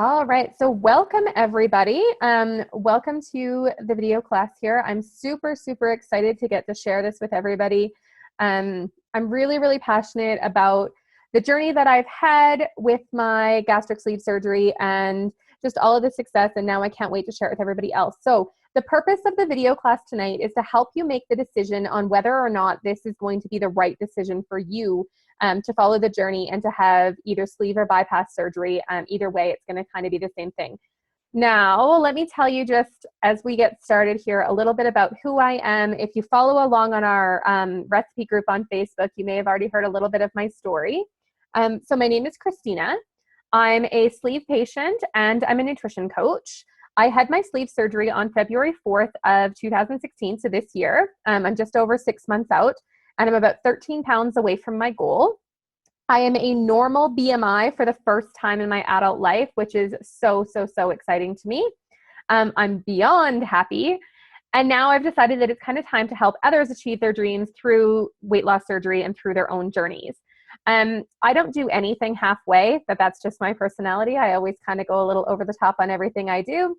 All right, so welcome everybody. Welcome to the video class here. I'm super, super excited to get to share this with everybody. I'm really, really passionate about the journey that I've had with my gastric sleeve surgery and just all of the success, and now I can't wait to share it with everybody else. So the purpose of the video class tonight is to help you make the decision on whether or not this is going to be the right decision for you to follow the journey and to have either sleeve or bypass surgery. Either way, it's going to kind of be the same thing. Now, let me tell you just as we get started here a little bit about who I am. If you follow along on our recipe group on Facebook, you may have already heard a little bit of my story. So my name is Christina. I'm a sleeve patient and I'm a nutrition coach. I had my sleeve surgery on February 4th of 2016, so this year. I'm just over 6 months out, and I'm about 13 pounds away from my goal. I am a normal BMI for the first time in my adult life, which is so, so, so exciting to me. I'm beyond happy. And now I've decided that it's kind of time to help others achieve their dreams through weight loss surgery and through their own journeys. I don't do anything halfway, but that's just my personality. I always kind of go a little over the top on everything I do.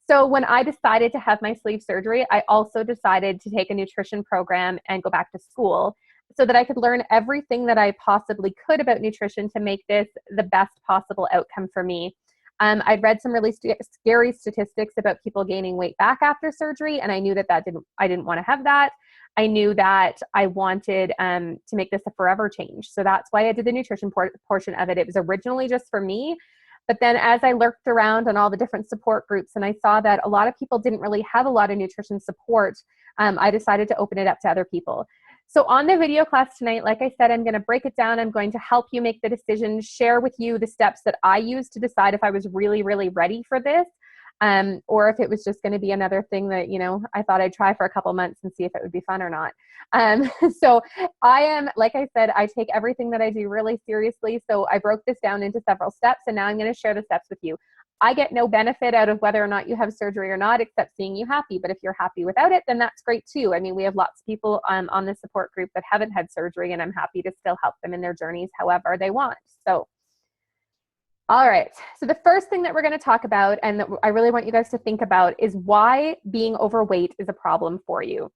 So when I decided to have my sleeve surgery, I also decided to take a nutrition program and go back to school so that I could learn everything that I possibly could about nutrition to make this the best possible outcome for me. I'd read some really scary statistics about people gaining weight back after surgery, and I knew that I didn't want to have that. I knew that I wanted to make this a forever change. So that's why I did the nutrition portion of it. It was originally just for me. But then as I lurked around on all the different support groups and I saw that a lot of people didn't really have a lot of nutrition support, I decided to open it up to other people. So on the video class tonight, like I said, I'm going to break it down. I'm going to help you make the decision, share with you the steps that I used to decide if I was really, really ready for this, or if it was just going to be another thing that, I thought I'd try for a couple months and see if it would be fun or not. So I am, like I said, I take everything that I do really seriously. So I broke this down into several steps, and now I'm going to share the steps with you. I get no benefit out of whether or not you have surgery or not, except seeing you happy. But if you're happy without it, then that's great too. I mean, we have lots of people on the support group that haven't had surgery, and I'm happy to still help them in their journeys however they want. So, all right. So the first thing that we're going to talk about, and that I really want you guys to think about, is why being overweight is a problem for you.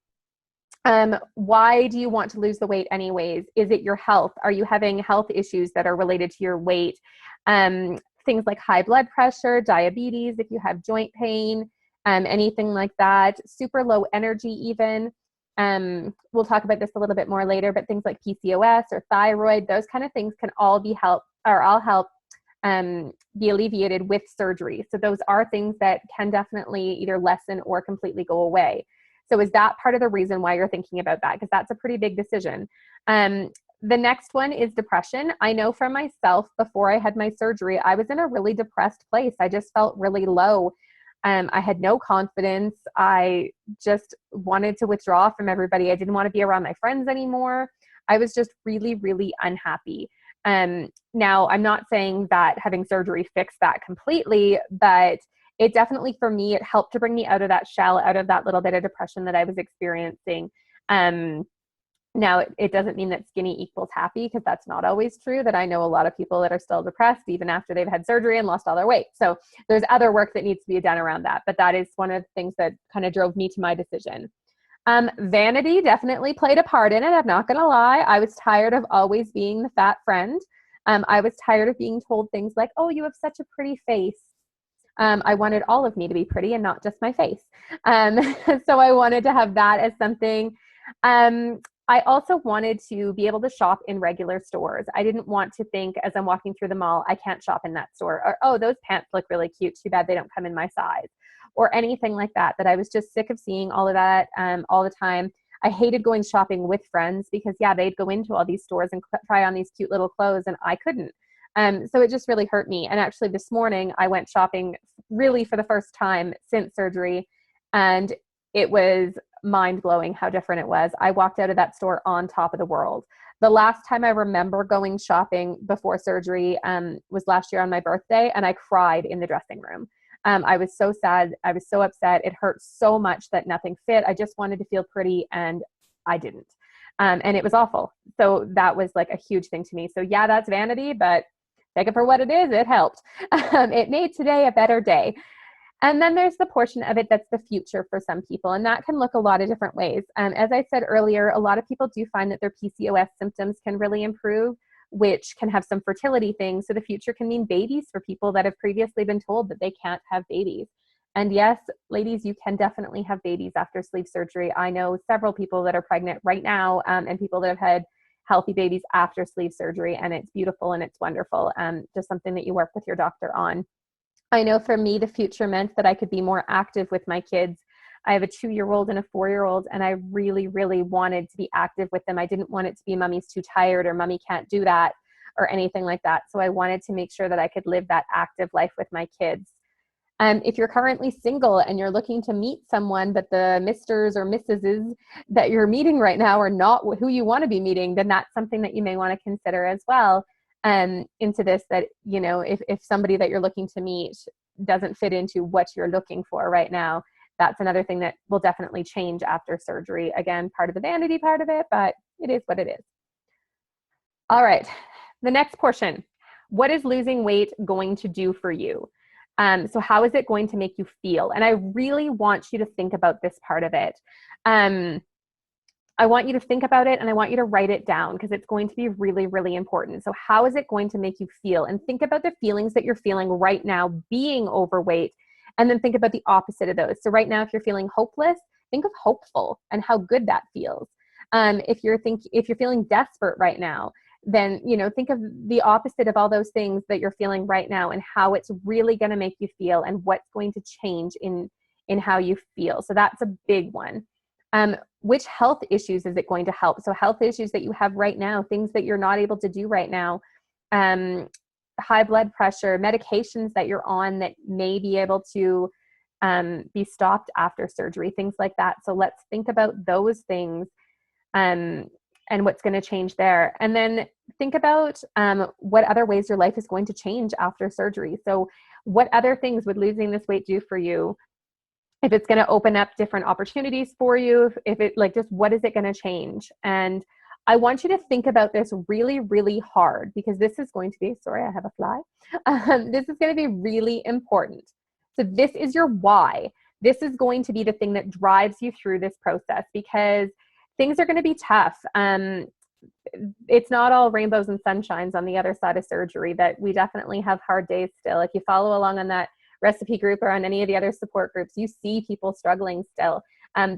Why do you want to lose the weight anyways? Is it your health? Are you having health issues that are related to your weight? Things like high blood pressure, diabetes, if you have joint pain, anything like that, super low energy even. We'll talk about this a little bit more later, but things like PCOS or thyroid, those kind of things can all help be alleviated with surgery. So those are things that can definitely either lessen or completely go away. So is that part of the reason why you're thinking about that? Because that's a pretty big decision. The next one is depression. I know for myself, before I had my surgery, I was in a really depressed place. I just felt really low. I had no confidence. I just wanted to withdraw from everybody. I didn't want to be around my friends anymore. I was just really, really unhappy. Now, I'm not saying that having surgery fixed that completely, but it definitely, for me, it helped to bring me out of that shell, out of that little bit of depression that I was experiencing. Now, it doesn't mean that skinny equals happy, because that's not always true. That I know a lot of people that are still depressed even after they've had surgery and lost all their weight. So there's other work that needs to be done around that. But that is one of the things that kind of drove me to my decision. Vanity definitely played a part in it. I'm not going to lie. I was tired of always being the fat friend. I was tired of being told things like, oh, you have such a pretty face. I wanted all of me to be pretty and not just my face. So I wanted to have that as something. I also wanted to be able to shop in regular stores. I didn't want to think as I'm walking through the mall, I can't shop in that store, or, oh, those pants look really cute, too bad they don't come in my size, or anything like that, that I was just sick of seeing all of that all the time. I hated going shopping with friends because, yeah, they'd go into all these stores and try on these cute little clothes, and I couldn't. So it just really hurt me. And actually this morning I went shopping really for the first time since surgery, and it was mind-blowing how different it was. I walked out of that store on top of the world. The last time I remember going shopping before surgery was last year on my birthday, and I cried in the dressing room. I was so sad. I was so upset. It hurt so much that nothing fit. I just wanted to feel pretty, and I didn't. And it was awful. So that was like a huge thing to me. So yeah, that's vanity, but take it for what it is. It helped. It made today a better day. And then there's the portion of it that's the future for some people, and that can look a lot of different ways. As I said earlier, a lot of people do find that their PCOS symptoms can really improve, which can have some fertility things. So the future can mean babies for people that have previously been told that they can't have babies. And yes, ladies, you can definitely have babies after sleeve surgery. I know several people that are pregnant right now, and people that have had healthy babies after sleeve surgery, and it's beautiful and it's wonderful. Just something that you work with your doctor on. I know for me, the future meant that I could be more active with my kids. I have a 2-year-old and a 4-year-old, and I really, really wanted to be active with them. I didn't want it to be mommy's too tired or mommy can't do that or anything like that. So I wanted to make sure that I could live that active life with my kids. If you're currently single and you're looking to meet someone, but the Misters or Mrs. that you're meeting right now are not who you want to be meeting, then that's something that you may want to consider as well. Into this, that, you know, if somebody that you're looking to meet doesn't fit into what you're looking for right now, that's another thing that will definitely change after surgery. Again, part of the vanity part of it, but it is what it is. All right, the next portion. What is losing weight going to do for you? So how is it going to make you feel? And I really want you to think about this part of it. I want you to think about it, and I want you to write it down, because it's going to be really, really important. So how is it going to make you feel? And think about the feelings that you're feeling right now being overweight, and then think about the opposite of those. So right now, if you're feeling hopeless, think of hopeful and how good that feels. If you're feeling desperate right now, then, you know, think of the opposite of all those things that you're feeling right now and how it's really going to make you feel and what's going to change in how you feel. So that's a big one. Which health issues is it going to help? So health issues that you have right now, things that you're not able to do right now, high blood pressure, medications that you're on that may be able to be stopped after surgery, things like that. So let's think about those things and what's going to change there. And then think about what other ways your life is going to change after surgery. So what other things would losing this weight do for you? If it's going to open up different opportunities for you, if it, like, just what is it going to change? And I want you to think about this really, really hard, because this is going to be, sorry, I have a fly. This is going to be really important. So this is your why. This is going to be the thing that drives you through this process, because things are going to be tough. It's not all rainbows and sunshines on the other side of surgery. That we definitely have hard days still. If you follow along on that recipe group or on any of the other support groups, you see people struggling still.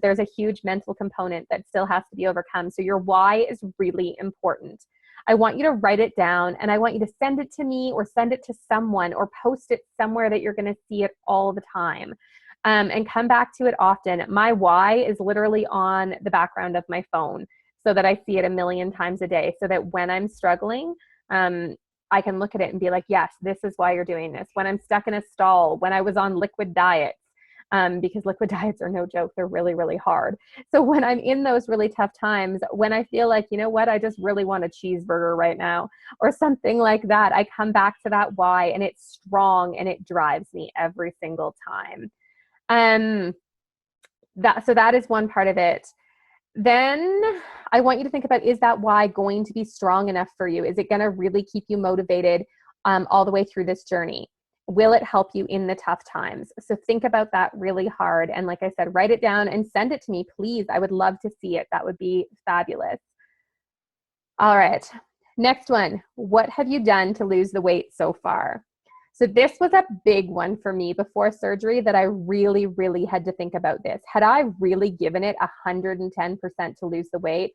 There's a huge mental component that still has to be overcome. So your why is really important. I want you to write it down, and I want you to send it to me or send it to someone or post it somewhere that you're going to see it all the time, and come back to it often. My why is literally on the background of my phone so that I see it a million times a day, so that when I'm struggling, I can look at it and be like, yes, this is why you're doing this. When I'm stuck in a stall, when I was on liquid diets, because liquid diets are no joke, they're really, really hard. So when I'm in those really tough times, when I feel like, you know what, I just really want a cheeseburger right now or something like that, I come back to that why, and it's strong and it drives me every single time. So that is one part of it. Then I want you to think about, is that why going to be strong enough for you? Is it going to really keep you motivated all the way through this journey? Will it help you in the tough times? So think about that really hard. And like I said, write it down and send it to me, please. I would love to see it. That would be fabulous. All right. Next one. What have you done to lose the weight so far? So this was a big one for me before surgery, that I really, really had to think about this. Had I really given it 110% to lose the weight,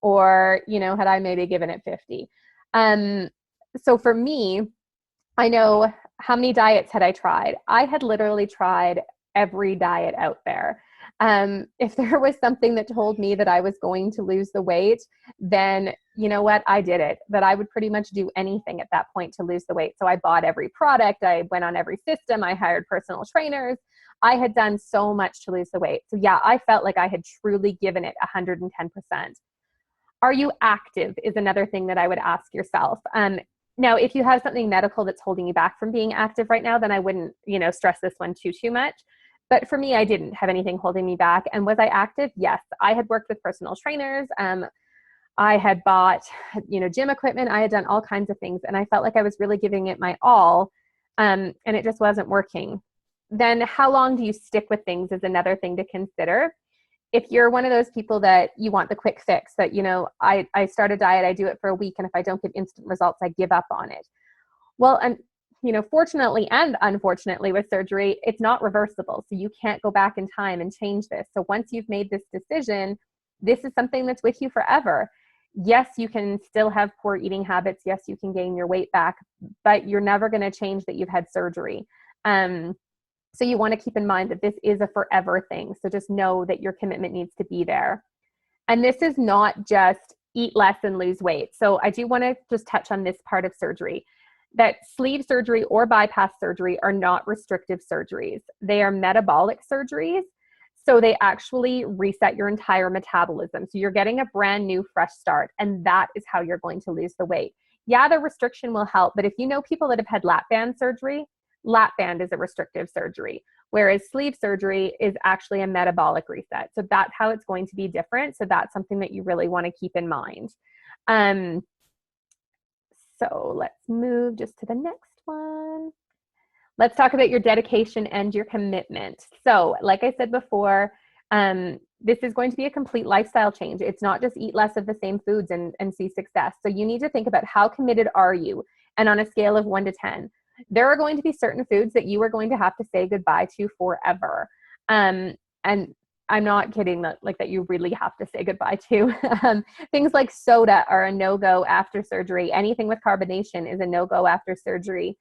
or, you know, had I maybe given it 50? So for me, I know how many diets had I tried. I had literally tried every diet out there. If there was something that told me that I was going to lose the weight, then you know what, I did it. That I would pretty much do anything at that point to lose the weight. So I bought every product, I went on every system, I hired personal trainers. I had done so much to lose the weight. So yeah, I felt like I had truly given it 110%. Are you active is another thing that I would ask yourself. Now, if you have something medical that's holding you back from being active right now, then I wouldn't, you know, stress this one too much. But for me, I didn't have anything holding me back. And was I active? Yes. I had worked with personal trainers. I had bought, gym equipment. I had done all kinds of things, and I felt like I was really giving it my all, and it just wasn't working. Then how long do you stick with things is another thing to consider. If you're one of those people that you want the quick fix, that, I start a diet, I do it for a week, and if I don't get instant results, I give up on it. Well, and fortunately and unfortunately with surgery, it's not reversible. So you can't go back in time and change this. So once you've made this decision, this is something that's with you forever. Yes, you can still have poor eating habits. Yes, you can gain your weight back, but you're never going to change that you've had surgery. So you want to keep in mind that this is a forever thing. So just know that your commitment needs to be there. And this is not just eat less and lose weight. So I do want to just touch on this part of surgery, that sleeve surgery or bypass surgery are not restrictive surgeries. They are metabolic surgeries. So they actually reset your entire metabolism. So you're getting a brand new fresh start, and that is how you're going to lose the weight. Yeah, the restriction will help, but if you know people that have had lap band surgery, lap band is a restrictive surgery, whereas sleeve surgery is actually a metabolic reset. So that's how it's going to be different. So that's something that you really want to keep in mind. So let's move just to the next one. Let's talk about your dedication and your commitment. So like I said before, this is going to be a complete lifestyle change. It's not just eat less of the same foods and see success. So you need to think about how committed are you? And on a scale of 1 to 10, there are going to be certain foods that you are going to have to say goodbye to forever. And I'm not kidding that you really have to say goodbye to. Things like soda are a no-go after surgery. Anything with carbonation is a no-go after surgery.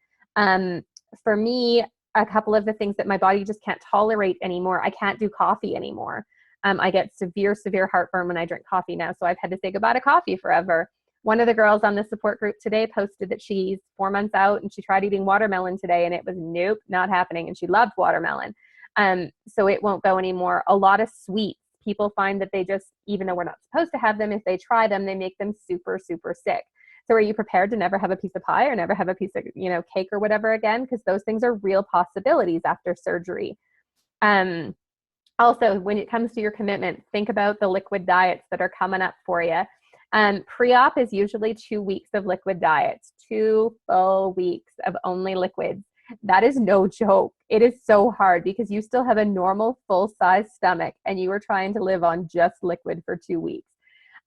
For me, a couple of the things that my body just can't tolerate anymore, I can't do coffee anymore. I get severe heartburn when I drink coffee now, so I've had to say goodbye to coffee forever. One of the girls on the support group today posted that she's 4 months out and she tried eating watermelon today, and it was nope, not happening, and she loved watermelon. So it won't go anymore. A lot of sweets, people find that they just, even though we're not supposed to have them, if they try them, they make them super sick. So are you prepared to never have a piece of pie or never have a piece of, cake or whatever again? Because those things are real possibilities after surgery. Also, when it comes to your commitment, think about the liquid diets that are coming up for you. Pre-op is usually 2 weeks of liquid diets, 2 full weeks of only liquids. That is no joke. It is so hard because you still have a normal full-size stomach and you are trying to live on just liquid for 2 weeks.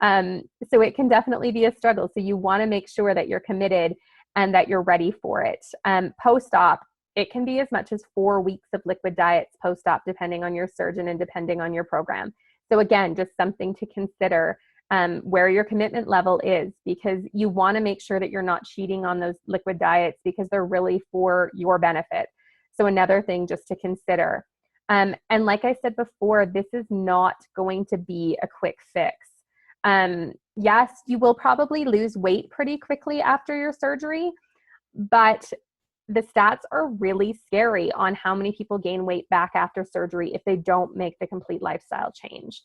So it can definitely be a struggle. So you want to make sure that you're committed and that you're ready for it. Post-op, it can be as much as 4 weeks of liquid diets post-op, depending on your surgeon and depending on your program. So again, just something to consider where your commitment level is, because you want to make sure that you're not cheating on those liquid diets because they're really for your benefit. So another thing just to consider. And like I said before, this is not going to be a quick fix. Yes, you will probably lose weight pretty quickly after your surgery, but the stats are really scary on how many people gain weight back after surgery if they don't make the complete lifestyle change.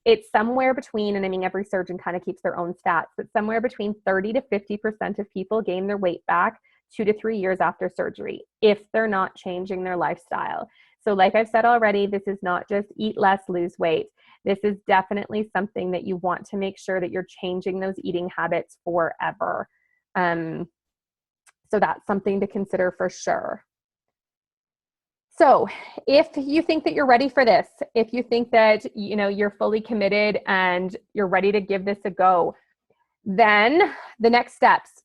It's somewhere between, and I mean, every surgeon kind of keeps their own stats, but somewhere between 30 to 50% of people gain their weight back 2 to 3 years after surgery if they're not changing their lifestyle. So like I've said already, this is not just eat less, lose weight. This is definitely something that you want to make sure that you're changing those eating habits forever. So that's something to consider for sure. So if you think that you're ready for this, if you think that, you're fully committed and you're ready to give this a go, then the next steps,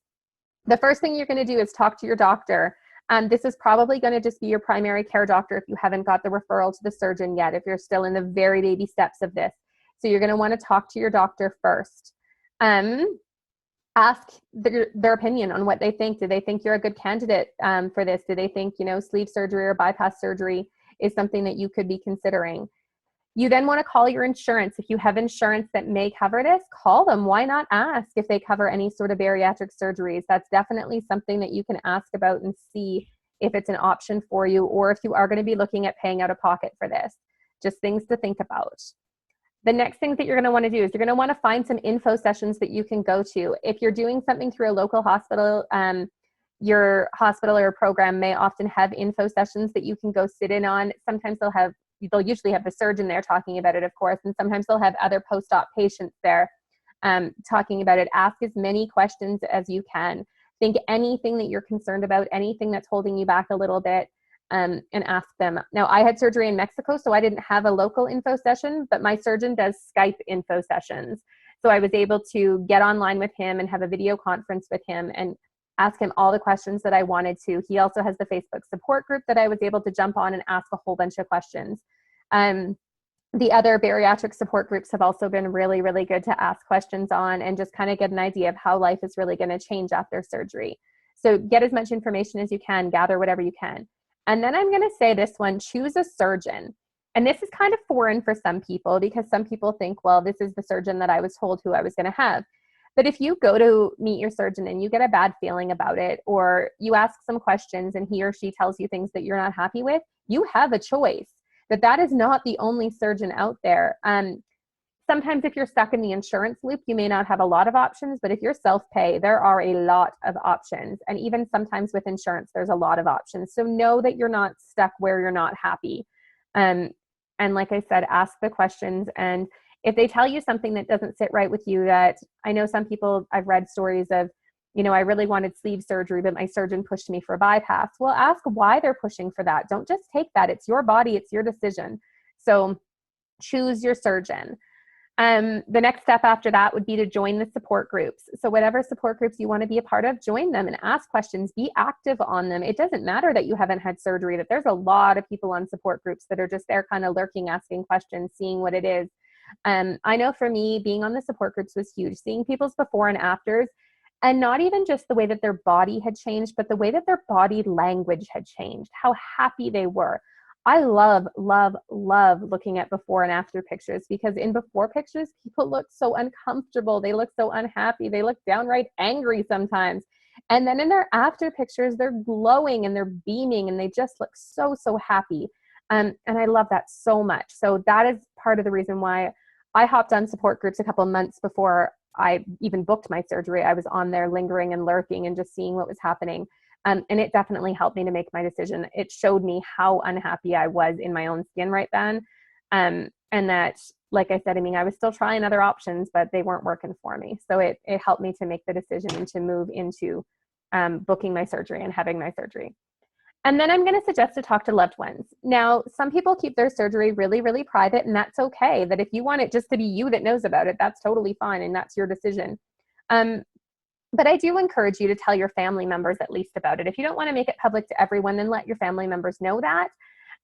the first thing you're going to do is talk to your doctor. This is probably going to just be your primary care doctor if you haven't got the referral to the surgeon yet, if you're still in the very baby steps of this. So you're going to want to talk to your doctor first. Ask their opinion on what they think. Do they think you're a good candidate for this? Do they think, sleeve surgery or bypass surgery is something that you could be considering? You then want to call your insurance. If you have insurance that may cover this, call them. Why not ask if they cover any sort of bariatric surgeries? That's definitely something that you can ask about and see if it's an option for you, or if you are going to be looking at paying out of pocket for this. Just things to think about. The next thing that you're going to want to do is you're going to want to find some info sessions that you can go to. If you're doing something through a local hospital, your hospital or program may often have info sessions that you can go sit in on. Sometimes they'll usually have the surgeon there talking about it, of course, and sometimes they'll have other post-op patients there. talking about it. Ask as many questions as you can. Think anything that you're concerned about, anything that's holding you back a little bit, and ask them. Now, I had surgery in Mexico, so I didn't have a local info session, but my surgeon does Skype info sessions. So I was able to get online with him and have a video conference with him and ask him all the questions that I wanted to. He also has the Facebook support group that I was able to jump on and ask a whole bunch of questions. The other bariatric support groups have also been really, really good to ask questions on and just kind of get an idea of how life is really going to change after surgery. So get as much information as you can, gather whatever you can. And then I'm going to say this one, choose a surgeon. And this is kind of foreign for some people because some people think, well, this is the surgeon that I was told who I was going to have. But if you go to meet your surgeon and you get a bad feeling about it, or you ask some questions and he or she tells you things that you're not happy with, you have a choice. That is not the only surgeon out there. Sometimes if you're stuck in the insurance loop, you may not have a lot of options, but if you're self-pay, there are a lot of options. And even sometimes with insurance, there's a lot of options. So know that you're not stuck where you're not happy. And like I said, ask the questions. And if they tell you something that doesn't sit right with you, that I know some people, I've read stories of, you know, I really wanted sleeve surgery, but my surgeon pushed me for a bypass. Well, ask why they're pushing for that. Don't just take that. It's your body. It's your decision. So choose your surgeon. The next step after that would be to join the support groups. So whatever support groups you want to be a part of, join them and ask questions. Be active on them. It doesn't matter that you haven't had surgery, that there's a lot of people on support groups that are just there kind of lurking, asking questions, seeing what it is. I know for me, being on the support groups was huge. Seeing people's before and afters, and not even just the way that their body had changed, but the way that their body language had changed, how happy they were. I love, love, love looking at before and after pictures, because in before pictures, people look so uncomfortable. They look so unhappy. They look downright angry sometimes. And then in their after pictures, they're glowing and they're beaming and they just look so, so happy. And I love that so much. So that is part of the reason why I hopped on support groups a couple months before I even booked my surgery. I was on there lingering and lurking and just seeing what was happening. And it definitely helped me to make my decision. It showed me how unhappy I was in my own skin right then. And that, like I said, I mean, I was still trying other options, but they weren't working for me. So it helped me to make the decision to move into booking my surgery and having my surgery. And then I'm going to suggest to talk to loved ones. Now, some people keep their surgery really, really private, and that's okay. That if you want it just to be you that knows about it, that's totally fine, and that's your decision. But I do encourage you to tell your family members at least about it. If you don't want to make it public to everyone, then let your family members know that.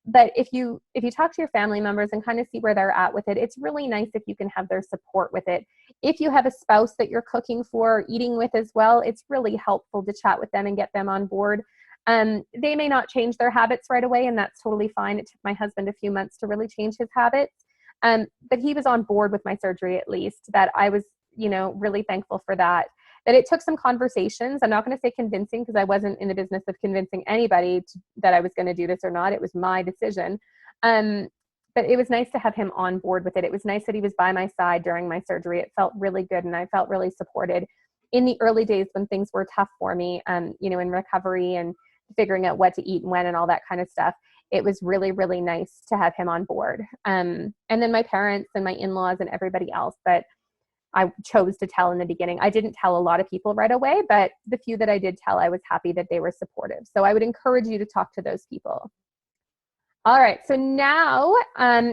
But if you talk to your family members and kind of see where they're at with it, it's really nice if you can have their support with it. If you have a spouse that you're cooking for, eating with as well, it's really helpful to chat with them and get them on board. They may not change their habits right away, and that's totally fine. It took my husband a few months to really change his habits. But he was on board with my surgery, at least, that I was, you know, really thankful for that. That it took some conversations. I'm not going to say convincing, because I wasn't in the business of convincing anybody that I was going to do this or not. It was my decision. But it was nice to have him on board with it. It was nice that he was by my side during my surgery. It felt really good, and I felt really supported in the early days when things were tough for me, you know, in recovery and figuring out what to eat and when and all that kind of stuff. It was really, really nice to have him on board. And then my parents and my in-laws and everybody else that I chose to tell in the beginning. I didn't tell a lot of people right away, but the few that I did tell, I was happy that they were supportive. So I would encourage you to talk to those people. All right, so now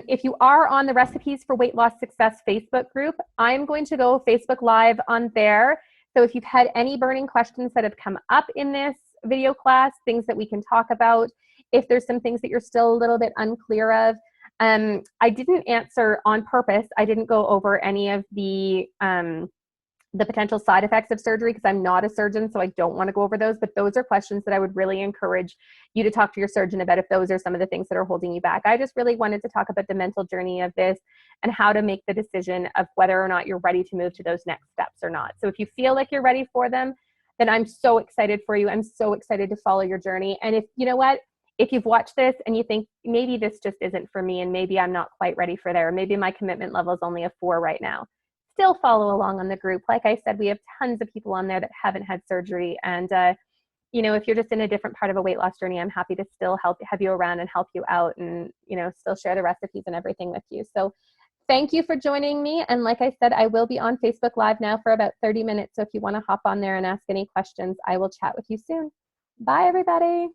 if you are on the Recipes for Weight Loss Success Facebook group, I'm going to go Facebook Live on there. So if you've had any burning questions that have come up in this video class, things that we can talk about, if there's some things that you're still a little bit unclear of, I didn't answer on purpose. I didn't go over any of the potential side effects of surgery because I'm not a surgeon, so I don't want to go over those. But those are questions that I would really encourage you to talk to your surgeon about if those are some of the things that are holding you back. I just really wanted to talk about the mental journey of this and how to make the decision of whether or not you're ready to move to those next steps or not. So if you feel like you're ready for them, then I'm so excited for you. I'm so excited to follow your journey. And if you know what, if you've watched this and you think maybe this just isn't for me and maybe I'm not quite ready for there, or maybe my commitment level is only a 4 right now, still follow along on the group. Like I said, we have tons of people on there that haven't had surgery. And, you know, if you're just in a different part of a weight loss journey, I'm happy to still have you around and help you out and, you know, still share the recipes and everything with you. So thank you for joining me. And like I said, I will be on Facebook Live now for about 30 minutes. So if you want to hop on there and ask any questions, I will chat with you soon. Bye, everybody.